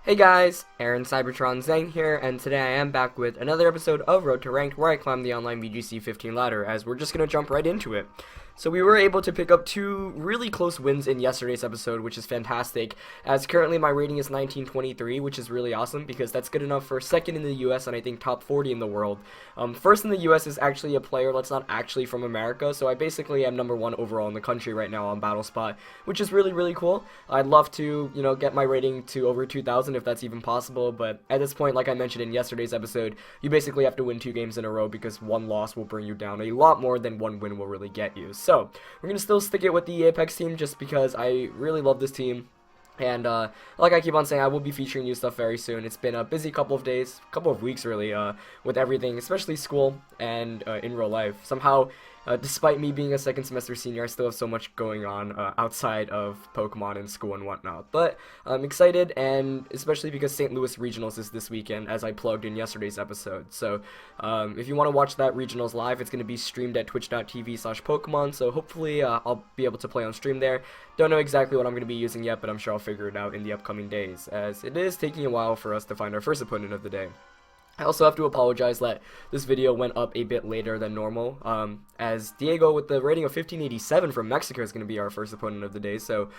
Hey guys, Aaron Cybertron Zang here, and today I am back with another episode of Road to Ranked where I climb the online VGC 15 ladder, as we're just going to jump right into it. So we were able to pick up two really close wins in yesterday's episode, which is fantastic, as currently my rating is 1923, which is really awesome because that's good enough for second in the US and I think top 40 in the world. First in the US is actually a player that's not actually from America, so I basically am number one overall in the country right now on BattleSpot, which is really cool. I'd love to, get my rating to over 2,000 if that's even possible, but at this point, like I mentioned in yesterday's episode, you basically have to win 2 games in a row because one loss will bring you down a lot more than one win will really get you. So, we're going to still stick it with the Apex team just because I really love this team. And like I keep on saying, I will be featuring new stuff very soon. It's been a busy couple of days, couple of weeks really, with everything, especially school and in real life. Somehow, despite me being a second semester senior, I still have so much going on outside of Pokemon and school and whatnot. But I'm excited, and especially because St. Louis Regionals is this weekend, as I plugged in yesterday's episode. So if you want to watch that Regionals live, it's going to be streamed at twitch.tv/Pokemon, so hopefully I'll be able to play on stream there. Don't know exactly what I'm going to be using yet, but I'm sure I'll figure it out in the upcoming days, as it is taking a while for us to find our first opponent of the day. I also have to apologize that this video went up a bit later than normal, as Diego with the rating of 1587 from Mexico is going to be our first opponent of the day, so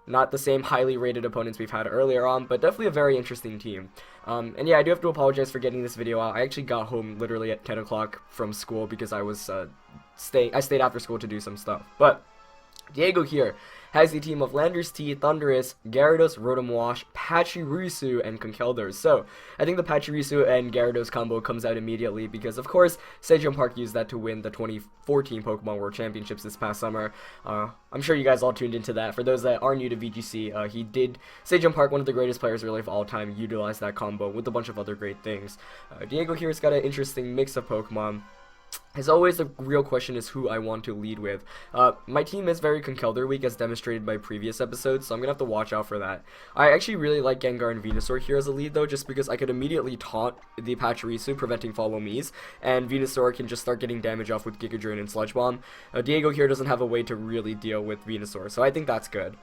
not the same highly rated opponents we've had earlier on, but definitely a very interesting team. And yeah, I do have to apologize for getting this video out. I actually got home literally at 10 o'clock from school because I was I stayed after school to do some stuff, but Diego here has the team of Landers T, Thundurus, Gyarados, Rotom Wash, Pachirisu, and Conkeldurr. So, I think the Pachirisu and Gyarados combo comes out immediately because, of course, Sejun Park used that to win the 2014 Pokemon World Championships this past summer. I'm sure you guys all tuned into that. For those that are new to VGC, Sejun Park, one of the greatest players really of all time, utilized that combo with a bunch of other great things. Diego here has got an interesting mix of Pokemon. As always, the real question is who I want to lead with. My team is very Conkeldurr weak, as demonstrated by previous episodes, so I'm going to have to watch out for that. I actually really like Gengar and Venusaur here as a lead, though, just because I could immediately taunt the Pachirisu, preventing follow me's, and Venusaur can just start getting damage off with Giga Drain and Sludge Bomb. Diego here doesn't have a way to really deal with Venusaur, so I think that's good.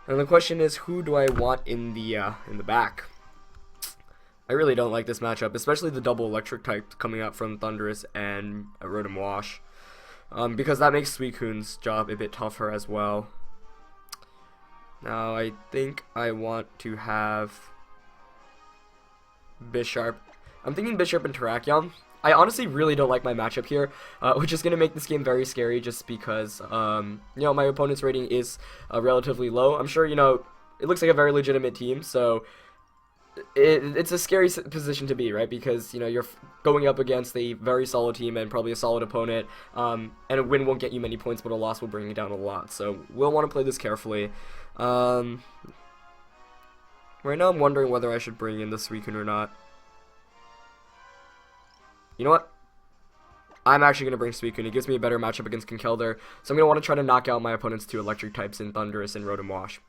And the question is, who do I want in the back? I really don't like this matchup, especially the double electric type coming out from Thundurus and Rotom Wash, because that makes Suicune's job a bit tougher as well. Now, I think I want to have Bisharp. I'm thinking Bisharp and Terrakion. I honestly really don't like my matchup here, which is going to make this game very scary just because, my opponent's rating is relatively low. I'm sure, it looks like a very legitimate team, so it's a scary position to be, right? Because you're going up against a very solid team and probably a solid opponent, and a win won't get you many points, but a loss will bring you down a lot. So we'll want to play this carefully. Right now I'm wondering whether I should bring in the Suicune or not. You know what? I'm actually going to bring Suicune. It gives me a better matchup against Conkeldurr, so I'm going to want to try to knock out my opponent's 2 electric types in Thundurus and Rotom Wash.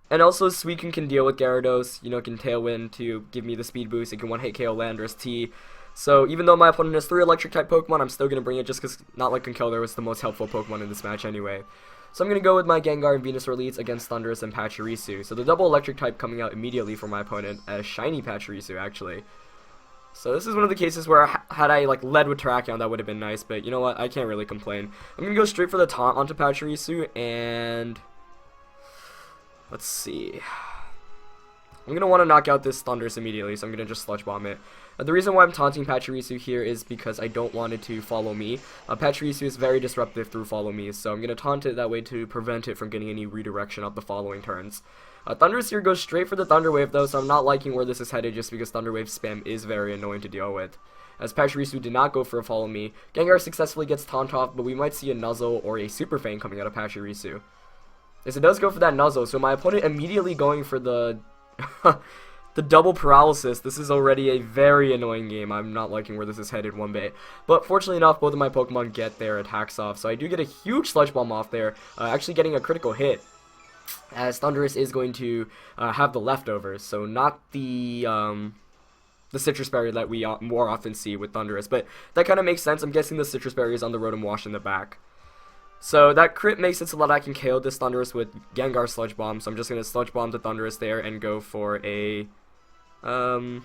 And also, Suicune can deal with Gyarados, can Tailwind to give me the speed boost. It can one-hit KO Landers T. So, even though my opponent has 3 electric-type Pokemon, I'm still going to bring it just because, not like Conkeldurr was the most helpful Pokemon in this match anyway. So, I'm going to go with my Gengar and Venusaur leads against Thundurus and Pachirisu. So, the double electric-type coming out immediately for my opponent, as Shiny Pachirisu, actually. So, this is one of the cases where, had I, led with Terrakion, that would have been nice, but you know what, I can't really complain. I'm going to go straight for the taunt onto Pachirisu, and let's see. I'm going to want to knock out this Thundurus immediately, so I'm going to just Sludge Bomb it. The reason why I'm taunting Pachirisu here is because I don't want it to follow me. Pachirisu is very disruptive through follow me, so I'm going to taunt it that way to prevent it from getting any redirection of the following turns. Thundurus here goes straight for the Thunder Wave though, so I'm not liking where this is headed just because Thunder Wave spam is very annoying to deal with. As Pachirisu did not go for a follow me, Gengar successfully gets taunt off, but we might see a Nuzzle or a Super Fang coming out of Pachirisu. Yes, it does go for that Nuzzle, so my opponent immediately going for the the double paralysis. This is already a very annoying game. I'm not liking where this is headed one bit. But fortunately enough, both of my Pokemon get their attacks off, so I do get a huge Sludge Bomb off there, actually getting a critical hit, as Thundurus is going to have the leftovers, so not the Citrus Berry that we more often see with Thundurus, but that kind of makes sense. I'm guessing the Citrus Berry is on the Rotom Wash in the back. So that crit makes it so that I can KO this Thundurus with Gengar Sludge Bomb. So I'm just going to Sludge Bomb the Thundurus there and go for a... I'm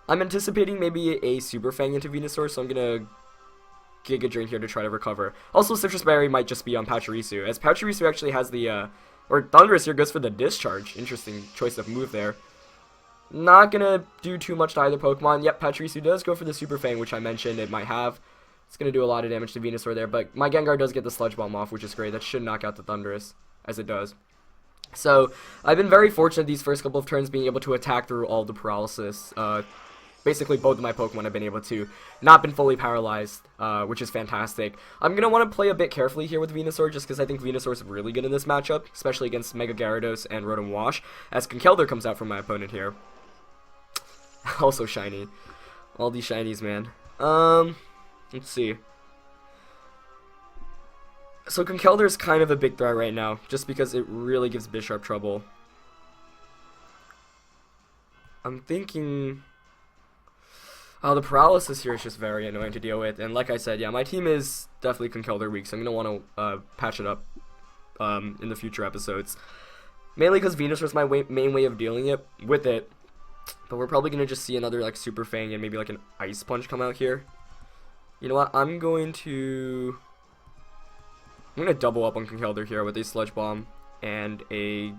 anticipating maybe a Super Fang into Venusaur, so I'm going to Giga Drain here to try to recover. Also, Citrus Berry might just be on Pachirisu, as Pachirisu actually has the, or Thundurus here goes for the Discharge. Interesting choice of move there. Not gonna do too much to either Pokemon. Yep, Pachirisu does go for the Super Fang, which I mentioned it might have. It's gonna do a lot of damage to Venusaur there, but my Gengar does get the Sludge Bomb off, which is great. That should knock out the Thundurus, as it does. So, I've been very fortunate these first couple of turns being able to attack through all the paralysis. Basically, both of my Pokemon have been able to not been fully paralyzed, which is fantastic. I'm going to want to play a bit carefully here with Venusaur, just because I think Venusaur is really good in this matchup, especially against Mega Gyarados and Rotom Wash, as Conkeldurr comes out from my opponent here. Also shiny. All these shinies, man. Let's see. So Conkeldurr is kind of a big threat right now, just because it really gives Bisharp trouble. I'm thinking... Oh, the paralysis here is just very annoying to deal with, and like I said, yeah, my team is definitely Conkeldurr weak, so I'm going to want to patch it up in the future episodes. Mainly because Venusaur is my main way of dealing with it, but we're probably going to just see another like Super Fang and maybe like an Ice Punch come out here. You know what, I'm going to double up on Conkeldurr here with a Sludge Bomb and a...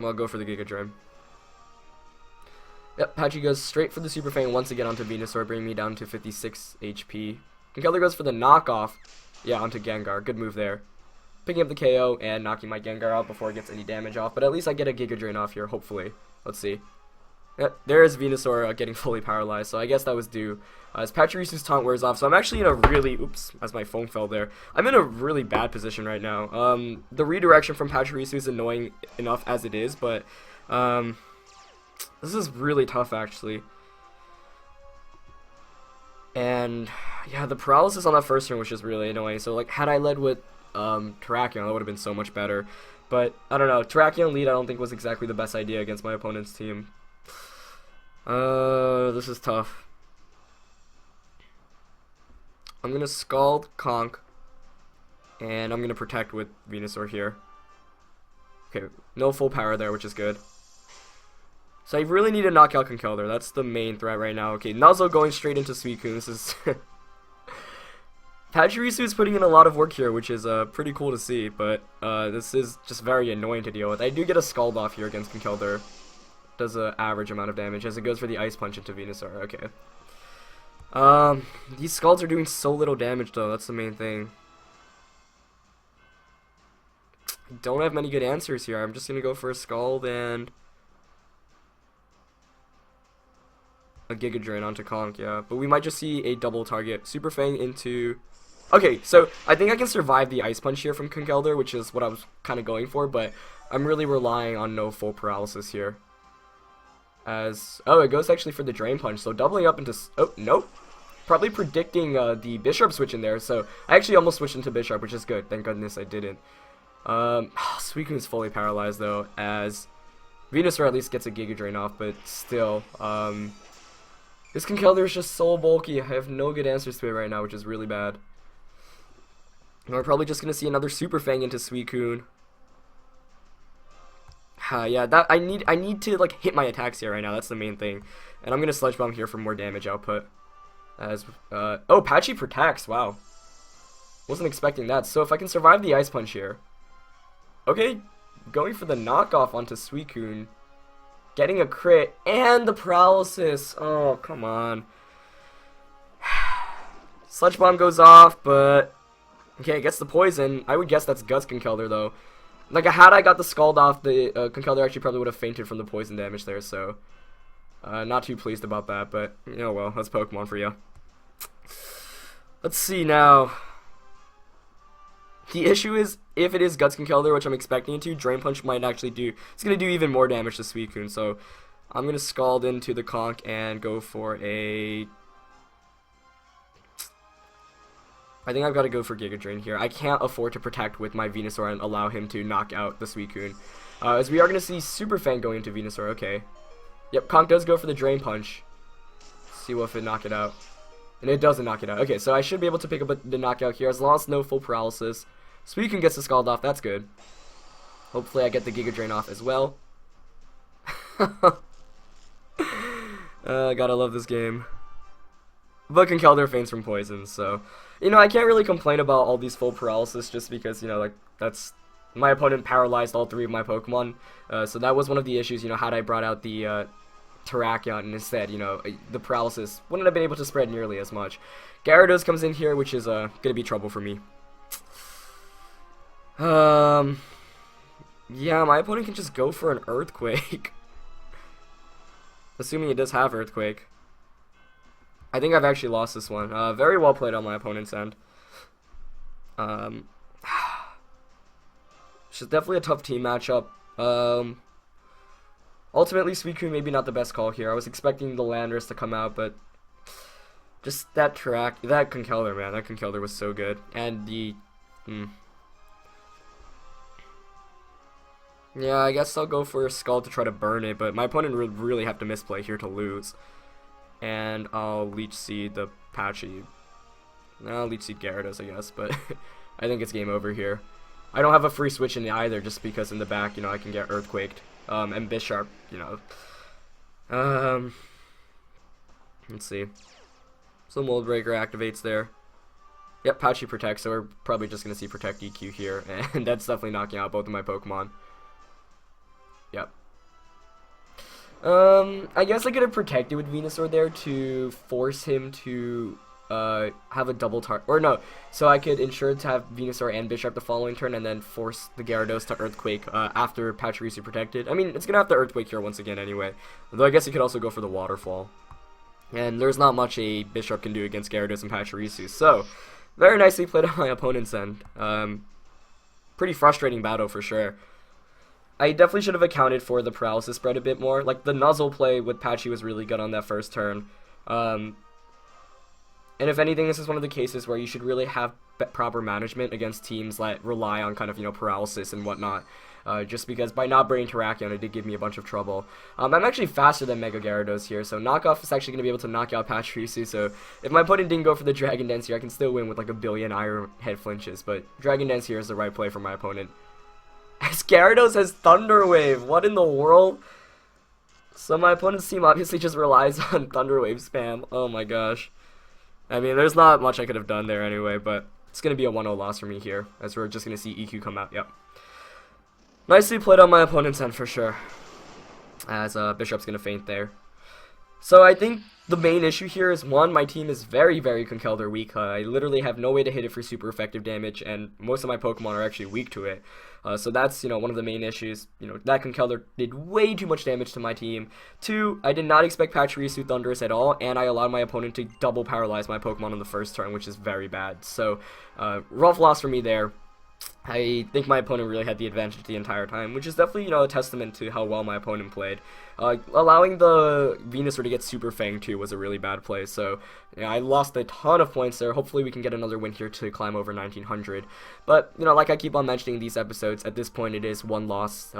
Well, I'll go for the Giga Drain. Yep, Pachi goes straight for the Super Fang once again onto Venusaur, bringing me down to 56 HP. Conkeldurr goes for the knockoff, yeah, onto Gengar. Good move there. Picking up the KO and knocking my Gengar out before it gets any damage off, but at least I get a Giga Drain off here, hopefully. Let's see. Yep, there is Venusaur getting fully paralyzed, so I guess that was due. As Pachirisu's taunt wears off, so I'm actually in a really... Oops, as my phone fell there. I'm in a really bad position right now. The redirection from Pachirisu is annoying enough as it is, but this is really tough, actually. And, yeah, the paralysis on that first turn was just really annoying. So, like, had I led with Terrakion, that would have been so much better. But, I don't know, Terrakion lead I don't think was exactly the best idea against my opponent's team. This is tough. I'm going to Scald Conk, and I'm going to Protect with Venusaur here. Okay, no full power there, which is good. So I really need to knock out Conkeldurr. That's the main threat right now. Okay, Nuzzle going straight into Suicune. This is... Pachirisu is putting in a lot of work here, which is pretty cool to see, but this is just very annoying to deal with. I do get a Scald off here against Conkeldurr. Does an average amount of damage as it goes for the Ice Punch into Venusaur. Okay. These Scalds are doing so little damage though, that's the main thing. I don't have many good answers here. I'm just gonna go for a Scald and a Giga Drain onto Conk, yeah. But we might just see a double target. Super Fang into... Okay, so I think I can survive the Ice Punch here from Conkeldurr, which is what I was kind of going for, but I'm really relying on no full paralysis here. As... Oh, it goes actually for the Drain Punch, so doubling up into... Oh, nope. Probably predicting the Bisharp switch in there, so I actually almost switched into Bisharp, which is good. Thank goodness I didn't. Suicune is fully paralyzed, though, as Venusaur at least gets a Giga Drain off, but still, this Conkeldurr is just so bulky. I have no good answers to it right now, which is really bad. And we're probably just going to see another Super Fang into Suicune. Yeah, that I need to like hit my attacks here right now. That's the main thing. And I'm gonna Sludge Bomb here for more damage output. As oh, Pachi protects. Wow, wasn't expecting that. So if I can survive the Ice Punch here, okay, going for the knockoff onto Suicune, getting a crit and the paralysis. Oh, come on. Sludge Bomb goes off, but okay, it gets the poison. I would guess that's Guts Conkeldurr though. Like, had I got the Scald off, the Conkeldurr actually probably would have fainted from the poison damage there, so... not too pleased about that, but, you know, well, that's Pokemon for you. Let's see now. The issue is, if it is Guts Conkeldurr, which I'm expecting it to, Drain Punch might actually do... It's going to do even more damage to Suicune, so... I'm going to Scald into the Conk and go for a... I think I've got to go for Giga Drain here. I can't afford to protect with my Venusaur and allow him to knock out the Suicune. As we are going to see Super Fang going into Venusaur. Okay. Yep, Conk does go for the Drain Punch. See what if it knock it out. And it doesn't knock it out. Okay, so I should be able to pick up the knockout here as long as no full paralysis. Suicune gets the Scald off. That's good. Hopefully I get the Giga Drain off as well. Gotta love this game. But Conkeldurr faints from poison, so... You know, I can't really complain about all these full paralysis just because, you know, like, that's... My opponent paralyzed all 3 of my Pokemon. So that was one of the issues, you know, had I brought out the, Terrakion and instead, you know, the paralysis wouldn't have been able to spread nearly as much. Gyarados comes in here, which is, gonna be trouble for me. Yeah, my opponent can just go for an Earthquake. Assuming it does have Earthquake. I think I've actually lost this one. Very well played on my opponent's end. It's definitely a tough team matchup. Ultimately, Suicune maybe not the best call here. I was expecting the Landorus to come out, but just that Conkeldurr, man, that Conkeldurr was so good. And the... Yeah, I guess I'll go for a Skull to try to burn it, but my opponent would really have to misplay here to lose. And I'll Leech Seed the Patchy. I'll Leech Seed Gyarados, I guess, but I think it's game over here. I don't have a free switch in either, just because in the back, you know, I can get Earthquaked. And Bisharp, you know. Let's see. So Mold Breaker activates there. Yep, Patchy protects, so we're probably just going to see Protect EQ here. And that's definitely knocking out both of my Pokemon. Yep. I guess I could have protected with Venusaur there to force him to have a double target, or no, so I could ensure to have Venusaur and Bisharp the following turn and then force the Gyarados to Earthquake after Pachirisu protected. I mean, it's gonna have to Earthquake here once again anyway, though I guess you could also go for the Waterfall. And there's not much a Bisharp can do against Gyarados and Pachirisu, so very nicely played on my opponent's end. Pretty frustrating battle for sure. I definitely should have accounted for the paralysis spread a bit more. Like, the Nuzzle play with Patchy was really good on that first turn. And if anything, this is one of the cases where you should really have proper management against teams that rely on kind of, you know, paralysis and whatnot. Just because by not bringing Terrakion, it did give me a bunch of trouble. I'm actually faster than Mega Gyarados here, so Knockoff is actually going to be able to knock out Pachirisu. So if my opponent didn't go for the Dragon Dance here, I can still win with like a billion Iron Head flinches. But Dragon Dance here is the right play for my opponent. As Gyarados has Thunder Wave, what in the world? So my opponent's team obviously just relies on Thunder Wave spam. Oh my gosh. I mean, there's not much I could have done there anyway, but it's going to be a 1-0 loss for me here, as we're just going to see EQ come out. Yep. Nicely played on my opponent's end for sure, as Bishop's going to faint there. So I think the main issue here is, one, my team is very, very Conkeldurr weak. I literally have no way to hit it for super effective damage, and most of my Pokemon are actually weak to it. So that's, you know, one of the main issues. You know, that Conkeldurr did way too much damage to my team. Two, I did not expect Pachirisu Thunderous at all, and I allowed my opponent to double paralyze my Pokemon on the first turn, which is very bad. So, rough loss for me there. I think my opponent really had the advantage the entire time, which is definitely, you know, a testament to how well my opponent played. Allowing the Venusaur to get Super Fang too was a really bad play, so yeah, I lost a ton of points there. Hopefully we can get another win here to climb over 1900. But, you know, like I keep on mentioning in these episodes, at this point it is one loss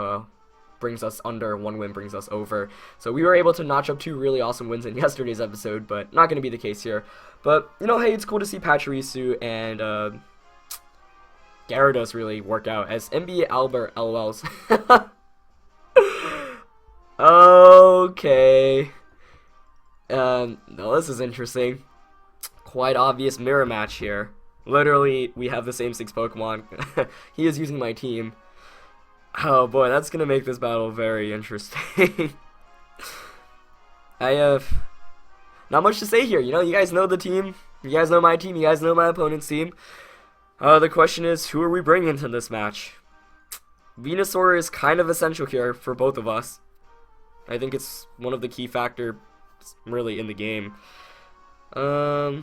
brings us under, one win brings us over. So we were able to notch up 2 really awesome wins in yesterday's episode, but not going to be the case here. But, you know, hey, it's cool to see Pachirisu and Gyarados really work out as NBA Albert LOLs. Okay. No, this is interesting. Quite obvious mirror match here. Literally, we have the same 6 Pokemon. He is using my team. Oh boy, that's gonna make this battle very interesting. I have not much to say here. You know, you guys know the team. You guys know my team. You guys know my opponent's team. The question is, who are we bringing to this match? Venusaur is kind of essential here for both of us. I think it's one of the key factors really in the game. I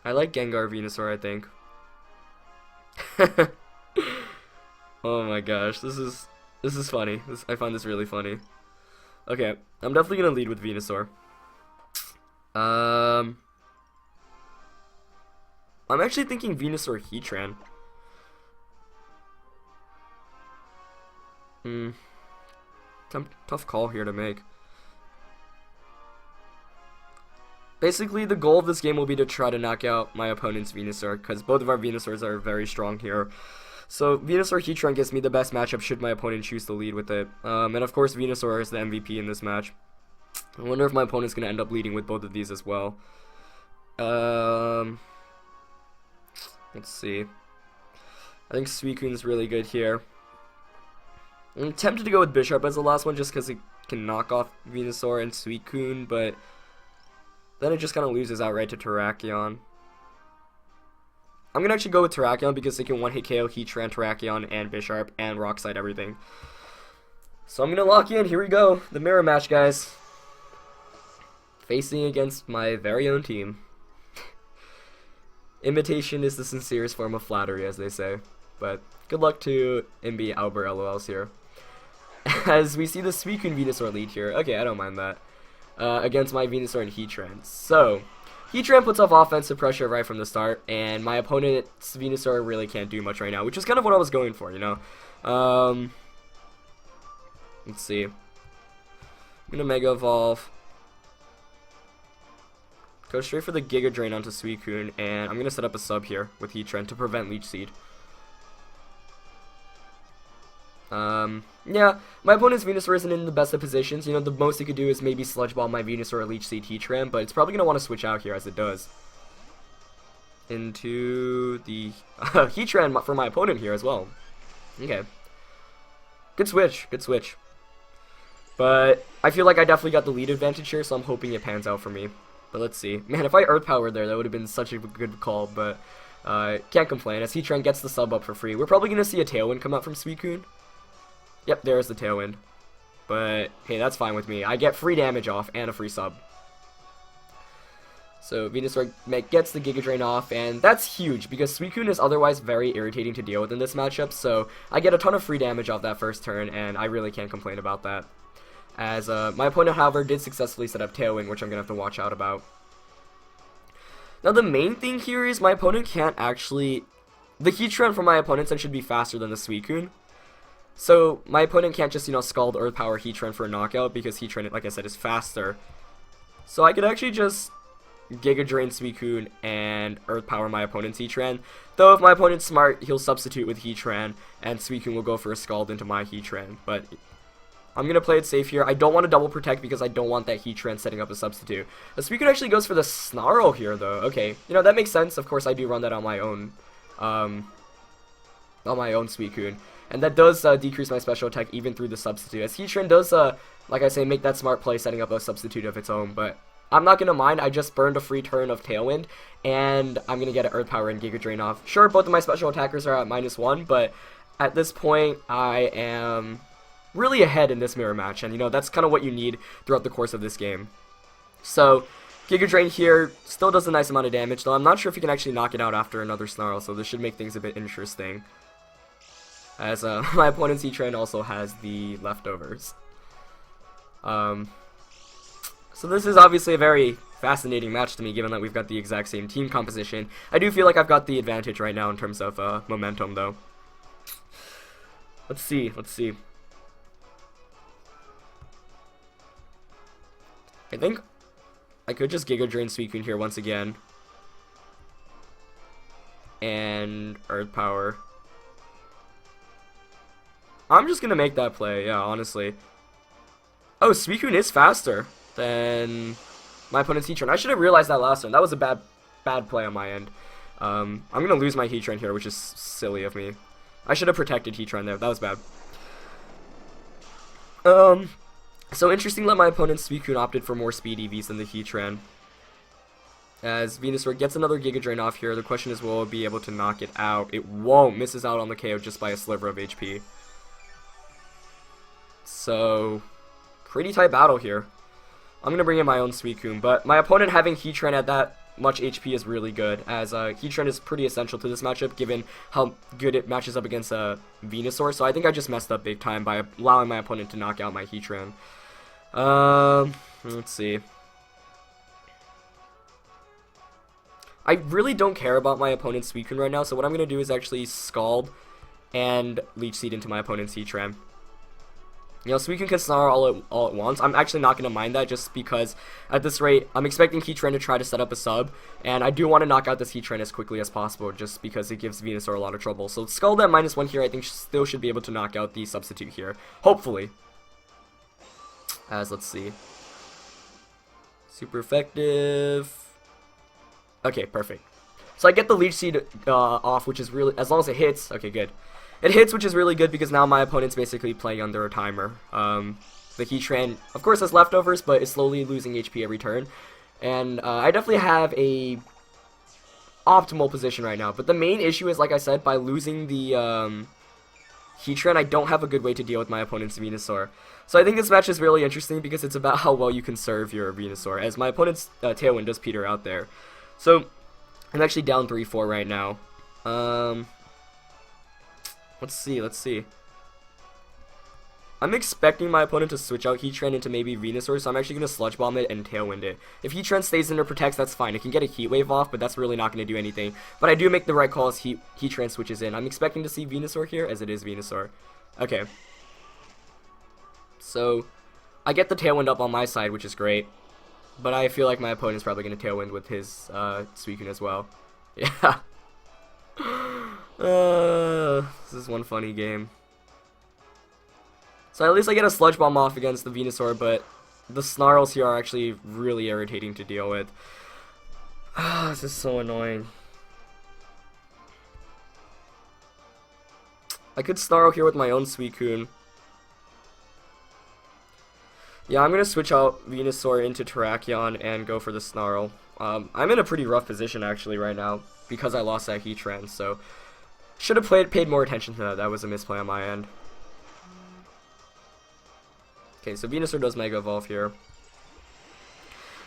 like Gengar Venusaur, I think. Oh my gosh, this is funny. I find this really funny. Okay, I'm definitely gonna lead with Venusaur. I'm actually thinking Venusaur Heatran. Tough call here to make. basically the goal of this game will be to try to knock out my opponent's Venusaur, because both of our Venusaurs are very strong here. So Venusaur Heatran gives me the best matchup should my opponent choose to lead with it. And of course Venusaur is the MVP in this match. I wonder if my opponent's going to end up leading with both of these as well. Let's see. I think Suicune's really good here. I'm tempted to go with Bisharp as the last one just because it can knock off Venusaur and Suicune, but then it just kind of loses outright to Terrakion. I'm going to actually go with Terrakion because it can one-hit KO Heatran, Terrakion, and Bisharp, and Rock Slide everything. So I'm going to lock in. Here we go. The mirror match, guys. Facing against my very own team. Imitation is the sincerest form of flattery, as they say. But good luck to MB Albert LOLs here. As we see the Suicune Venusaur lead here. Okay, I don't mind that. Against my Venusaur and Heatran. So, Heatran puts off offensive pressure right from the start, and my opponent's Venusaur really can't do much right now, which is kind of what I was going for, you know? Let's see. I'm gonna Mega Evolve. Go straight for the Giga Drain onto Suicune, and I'm gonna set up a sub here with Heatran to prevent Leech Seed. Yeah, my opponent's Venusaur isn't in the best of positions. You know, the most he could do is maybe Sludge Ball my Venusaur or Leech Seed Heatran, but it's probably going to want to switch out here as it does. Into the Heatran for my opponent here as well. Okay. Good switch, good switch. But I feel like I definitely got the lead advantage here, so I'm hoping it pans out for me. But let's see. Man, if I Earth Power there, that would have been such a good call, but can't complain as Heatran gets the sub up for free. We're probably going to see a Tailwind come out from Suicune. Yep, there's the Tailwind. But, hey, that's fine with me. I get free damage off and a free sub. So, Venusaur gets the Giga Drain off, and that's huge, because Suicune is otherwise very irritating to deal with in this matchup, so I get a ton of free damage off that first turn, and I really can't complain about that. As, my opponent, however, did successfully set up Tailwind, which I'm going to have to watch out about. Now, the main thing here is my opponent can't actually... The Heatran from my opponent's end should be faster than the Suicune. So, my opponent can't just, you know, Scald Earth Power Heatran for a knockout, because Heatran, like I said, is faster. So I could actually just Giga Drain Suicune and Earth Power my opponent's Heatran. Though if my opponent's smart, he'll substitute with Heatran, and Suicune will go for a Scald into my Heatran. But I'm going to play it safe here. I don't want to double protect because I don't want that Heatran setting up a substitute. The Suicune actually goes for the Snarl here, though. Okay, you know, that makes sense. Of course, I do run that on my own Suicune. And that does decrease my special attack even through the substitute. As Heatran does, like I say, make that smart play setting up a substitute of its own. But I'm not going to mind. I just burned a free turn of Tailwind. And I'm going to get an Earth Power and Giga Drain off. Sure, both of my special attackers are at -1. But at this point, I am really ahead in this mirror match. And, you know, that's kind of what you need throughout the course of this game. So, Giga Drain here still does a nice amount of damage. Though I'm not sure if you can actually knock it out after another Snarl. So this should make things a bit interesting. As my opponent's Heatran also has the leftovers. So this is obviously a very fascinating match to me, given that we've got the exact same team composition. I do feel like I've got the advantage right now in terms of momentum, though. Let's see, let's see. I think I could just Giga Drain Suicune here once again. And Earth Power. I'm just gonna make that play, yeah, honestly. Oh, Suicune is faster than my opponent's Heatran. I should have realized that last turn. That was a bad play on my end. I'm gonna lose my Heatran here, which is silly of me. I should have protected Heatran there. That was bad. So interesting that my opponent's Suicune opted for more speed EVs than the Heatran. As Venusaur gets another Giga Drain off here, the question is, will it be able to knock it out? It won't. Misses out on the KO just by a sliver of HP. So, pretty tight battle here. I'm going to bring in my own Suicune, but my opponent having Heatran at that much HP is really good, as Heatran is pretty essential to this matchup, given how good it matches up against Venusaur, so I think I just messed up big time by allowing my opponent to knock out my Heatran. Let's see. I really don't care about my opponent's Suicune right now, so what I'm going to do is actually Scald and Leech Seed into my opponent's Heatran. You know, Suicune can Snarl all at once. I'm actually not going to mind that just because at this rate, I'm expecting Heatran to try to set up a sub, and I do want to knock out this Heatran as quickly as possible just because it gives Venusaur a lot of trouble. So Scald at -1 here, I think still should be able to knock out the substitute here. Hopefully. Let's see. Super effective. Okay, perfect. So I get the Leech Seed off, which is really, as long as it hits, okay, good. It hits, which is really good because now my opponent's basically playing under a timer. The Heatran, of course, has leftovers, but is slowly losing HP every turn. And I definitely have a optimal position right now. But the main issue is, like I said, by losing the Heatran, I don't have a good way to deal with my opponent's Venusaur. So I think this match is really interesting because it's about how well you can serve your Venusaur, as my opponent's Tailwind does peter out there. So I'm actually down 3-4 right now. Let's see. I'm expecting my opponent to switch out Heatran into maybe Venusaur, so I'm actually going to Sludge Bomb it and Tailwind it. If Heatran stays in or protects, that's fine. It can get a Heat Wave off, but that's really not going to do anything. But I do make the right call as Heatran switches in. I'm expecting to see Venusaur here, as it is Venusaur. Okay. So, I get the Tailwind up on my side, which is great. But I feel like my opponent's probably going to Tailwind with his Suicune as well. Yeah. This is one funny game. So at least I get a Sludge Bomb off against the Venusaur, but the Snarls here are actually really irritating to deal with. This is so annoying. I could Snarl here with my own Suicune. Yeah, I'm gonna switch out Venusaur into Terrakion and go for the Snarl. I'm in a pretty rough position actually right now because I lost that Heatran, so should have paid more attention to that. That was a misplay on my end. Okay, so Venusaur does Mega Evolve here.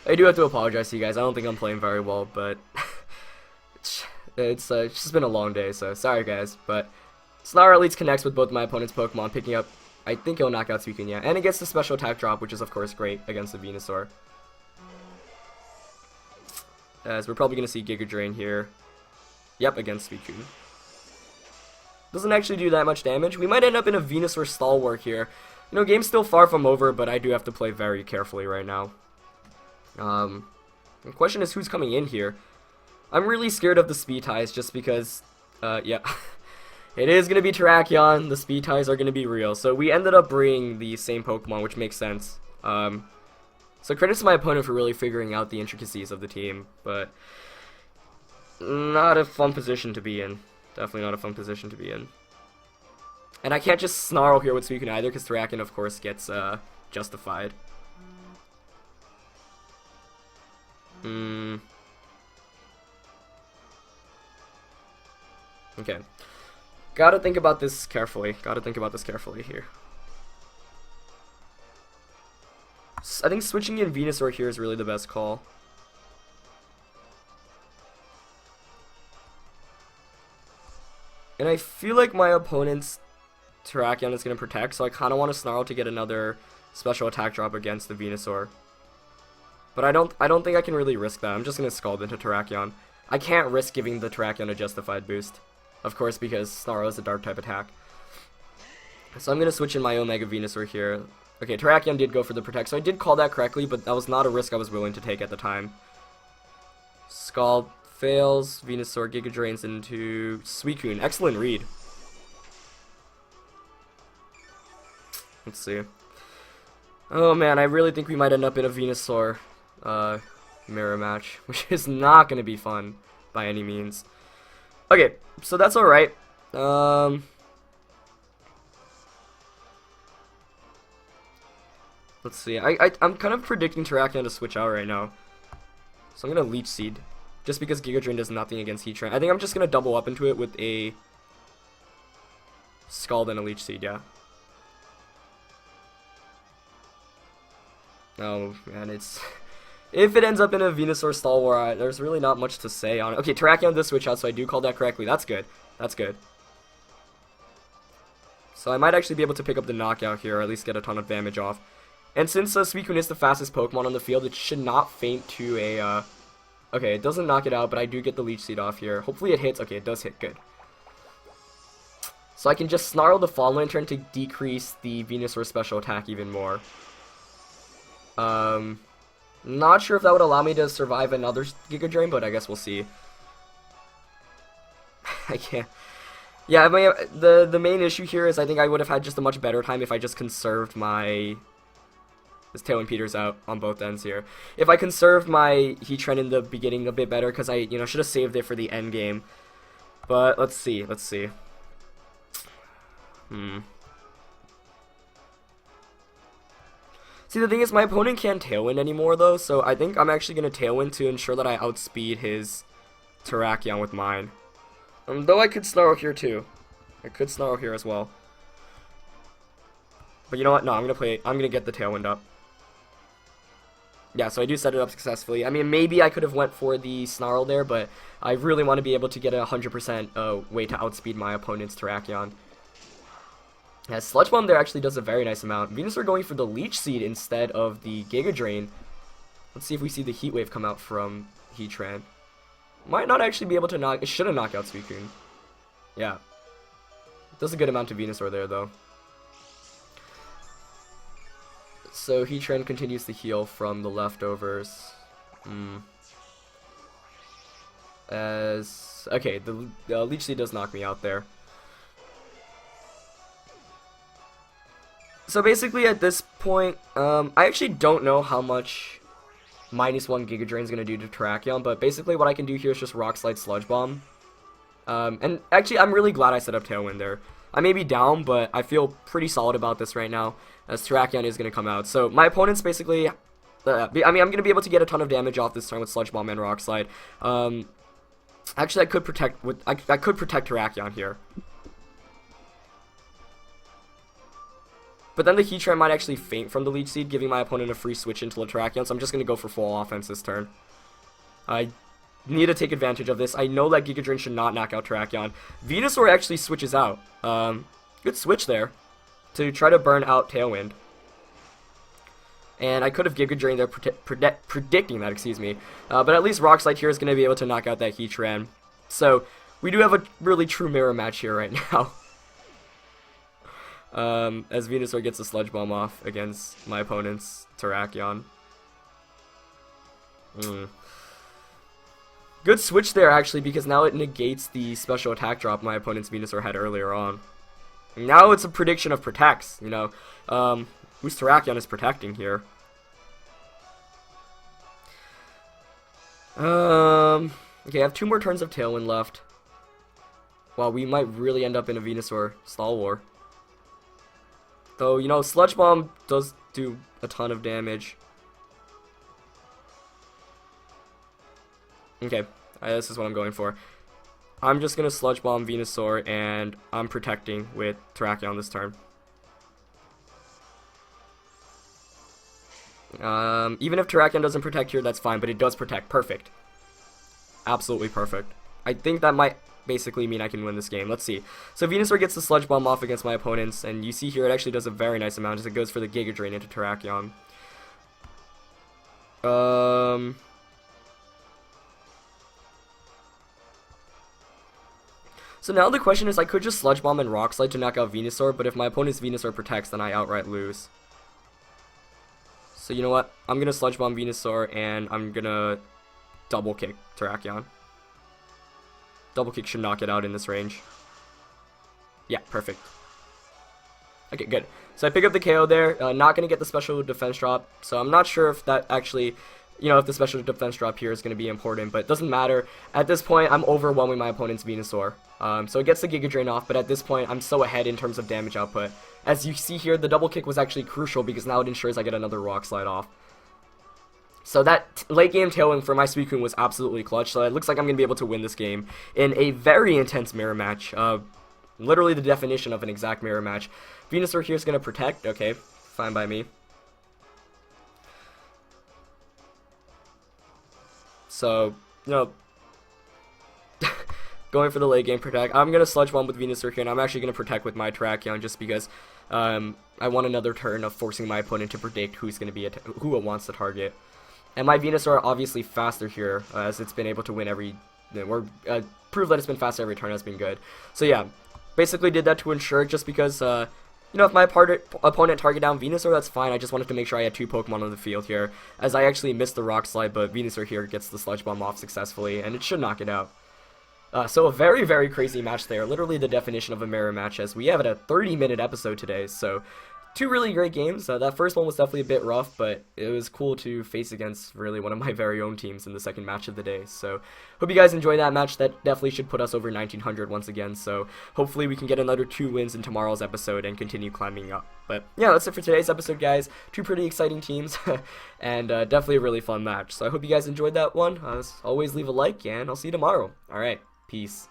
I do have to apologize to you guys. I don't think I'm playing very well, but it's just been a long day, so sorry guys. But Snarl at least connects with both my opponent's Pokemon, picking up, I think it'll knock out Suicune, yeah. And it gets the special attack drop, which is of course great against the Venusaur. As we're probably going to see Giga Drain here. Yep, against Suicune. Doesn't actually do that much damage. We might end up in a Venusaur Stalwart here. You know, game's still far from over, but I do have to play very carefully right now. The question is who's coming in here. I'm really scared of the Speed Ties just because, yeah. It is going to be Terrakion. The Speed Ties are going to be real. So we ended up bringing the same Pokemon, which makes sense. So credits to my opponent for really figuring out the intricacies of the team, but not a fun position to be in. Definitely not a fun position to be in. And I can't just Snarl here with Suicune either, because Terrakion, of course, gets justified. Okay. Gotta think about this carefully. Here. I think switching in Venusaur here is really the best call. And I feel like my opponent's Terrakion is going to protect, so I kind of want to Snarl to get another special attack drop against the Venusaur. But I don't think I can really risk that. I'm just going to Scald into Terrakion. I can't risk giving the Terrakion a justified boost. Of course, because Snarl is a dark type attack. So I'm going to switch in my Omega Venusaur here. Okay, Terrakion did go for the protect, so I did call that correctly, but that was not a risk I was willing to take at the time. Scald fails, Venusaur Giga Drains into Suicune. Excellent read. Let's see. Oh man, I really think we might end up in a Venusaur mirror match, which is not going to be fun by any means. Okay, so that's alright. Let's see. I'm kind of predicting Terrakion to switch out right now. So I'm going to Leech Seed. Just because Giga Drain does nothing against Heatran. I think I'm just going to double up into it with a Scald and a Leech Seed, yeah. Oh, man, it's... If it ends up in a Venusaur Stalwart, there's really not much to say on it. Okay, Terrakion does switch out, so I do call that correctly. That's good. That's good. So I might actually be able to pick up the knockout here, or at least get a ton of damage off. And since Suicune is the fastest Pokemon on the field, it should not faint to a... Okay, it doesn't knock it out, but I do get the Leech Seed off here. Hopefully it hits. Okay, it does hit. Good. So I can just Snarl the Fall Lantern to decrease the Venusaur special attack even more. Not sure if that would allow me to survive another Giga Drain, but I guess we'll see. I can't. Yeah, I mean, the main issue here is I think I would have had just a much better time if I just conserved my... This Tailwind peters out on both ends here. If I conserved my Heatran in the beginning a bit better, because I, should have saved it for the end game. But let's see. See, the thing is, my opponent can't Tailwind anymore, though, so I think I'm actually going to Tailwind to ensure that I outspeed his Terrakion with mine. Though I could Snarl here, too. I could Snarl here as well. But you know what? No, I'm going to get the Tailwind up. Yeah, so I do set it up successfully. I mean, maybe I could have went for the Snarl there, but I really want to be able to get a 100% way to outspeed my opponent's Terrakion. Yeah, Sludge Bomb there actually does a very nice amount. Venusaur going for the Leech Seed instead of the Giga Drain. Let's see if we see the Heat Wave come out from Heatran. Might not actually be able to knock... It should have knocked out Suicune. Yeah. Does a good amount to Venusaur there, though. So Heatran continues to heal from the leftovers. Okay, the Leech Seed does knock me out there. So basically at this point, I actually don't know how much -1 Giga Drain is going to do to Terrakion, but basically what I can do here is just Rock Slide Sludge Bomb. And actually I'm really glad I set up Tailwind there. I may be down, but I feel pretty solid about this right now, as Terrakion is going to come out. So my opponent's basically, I mean, I'm going to be able to get a ton of damage off this turn with Sludge Bomb and Rock Slide. Actually I could protect with, I could protect Terrakion here. But then the Heatran might actually faint from the Leech Seed, giving my opponent a free switch into the Terrakion, so I'm just going to go for full offense this turn. I need to take advantage of this. I know that Giga Drain should not knock out Terrakion. Venusaur actually switches out. Good switch there to try to burn out Tailwind. And I could have Giga Drain there predicting that, excuse me. But at least Rock Slide here is going to be able to knock out that Heatran. So we do have a really true mirror match here right now. As Venusaur gets a Sludge Bomb off against my opponent's Terrakion. Good switch there, actually, because now it negates the special attack drop my opponent's Venusaur had earlier on. Now it's a prediction of protects, whose Terrakion is protecting here. Okay, I have 2 more turns of Tailwind left. Wow, we might really end up in a Venusaur Stall War. Though, Sludge Bomb does do a ton of damage. Okay, this is what I'm going for. I'm just going to Sludge Bomb Venusaur, and I'm protecting with Terrakion this turn. Even if Terrakion doesn't protect here, that's fine, but it does protect. Perfect. Absolutely perfect. I think that might basically mean I can win this game. Let's see. So Venusaur gets the Sludge Bomb off against my opponents, and you see here it actually does a very nice amount as it goes for the Giga Drain into Terrakion. So now the question is, I could just Sludge Bomb and Rock Slide to knock out Venusaur, but if my opponent's Venusaur protects, then I outright lose. So you know what? I'm going to Sludge Bomb Venusaur, and I'm going to double kick Terrakion. Double kick should knock it out in this range. Yeah, perfect. Okay, good. So I pick up the KO there. Not going to get the special defense drop. So I'm not sure if that actually, if the special defense drop here is going to be important. But it doesn't matter. At this point, I'm overwhelming my opponent's Venusaur. So it gets the Giga Drain off. But at this point, I'm so ahead in terms of damage output. As you see here, the double kick was actually crucial because now it ensures I get another Rock Slide off. So that late game Tailwind for my Suicune was absolutely clutch. So it looks like I'm going to be able to win this game in a very intense mirror match. Literally the definition of an exact mirror match. Venusaur here is going to protect. Okay, fine by me. So, going for the late game protect. I'm going to Sludge Bomb with Venusaur here, and I'm actually going to protect with my Terrakion just because I want another turn of forcing my opponent to predict who's going to be who it wants to target. And my Venusaur obviously faster here, as it's been able to win prove that it's been faster every turn has been good. So yeah, basically did that to ensure just because, you know, if my opponent target down Venusaur, that's fine. I just wanted to make sure I had 2 Pokemon on the field here, as I actually missed the Rock Slide, but Venusaur here gets the Sludge Bomb off successfully, and it should knock it out. So a very, very crazy match there, literally the definition of a mirror match, as we have a 30-minute episode today, so 2 really great games. That first one was definitely a bit rough, but it was cool to face against really one of my very own teams in the second match of the day. So hope you guys enjoyed that match. That definitely should put us over 1900 once again, so hopefully we can get another 2 wins in tomorrow's episode and continue climbing up. But yeah, that's it for today's episode, guys. 2 pretty exciting teams, and definitely a really fun match. So I hope you guys enjoyed that one. As always, leave a like, and I'll see you tomorrow. Alright, peace.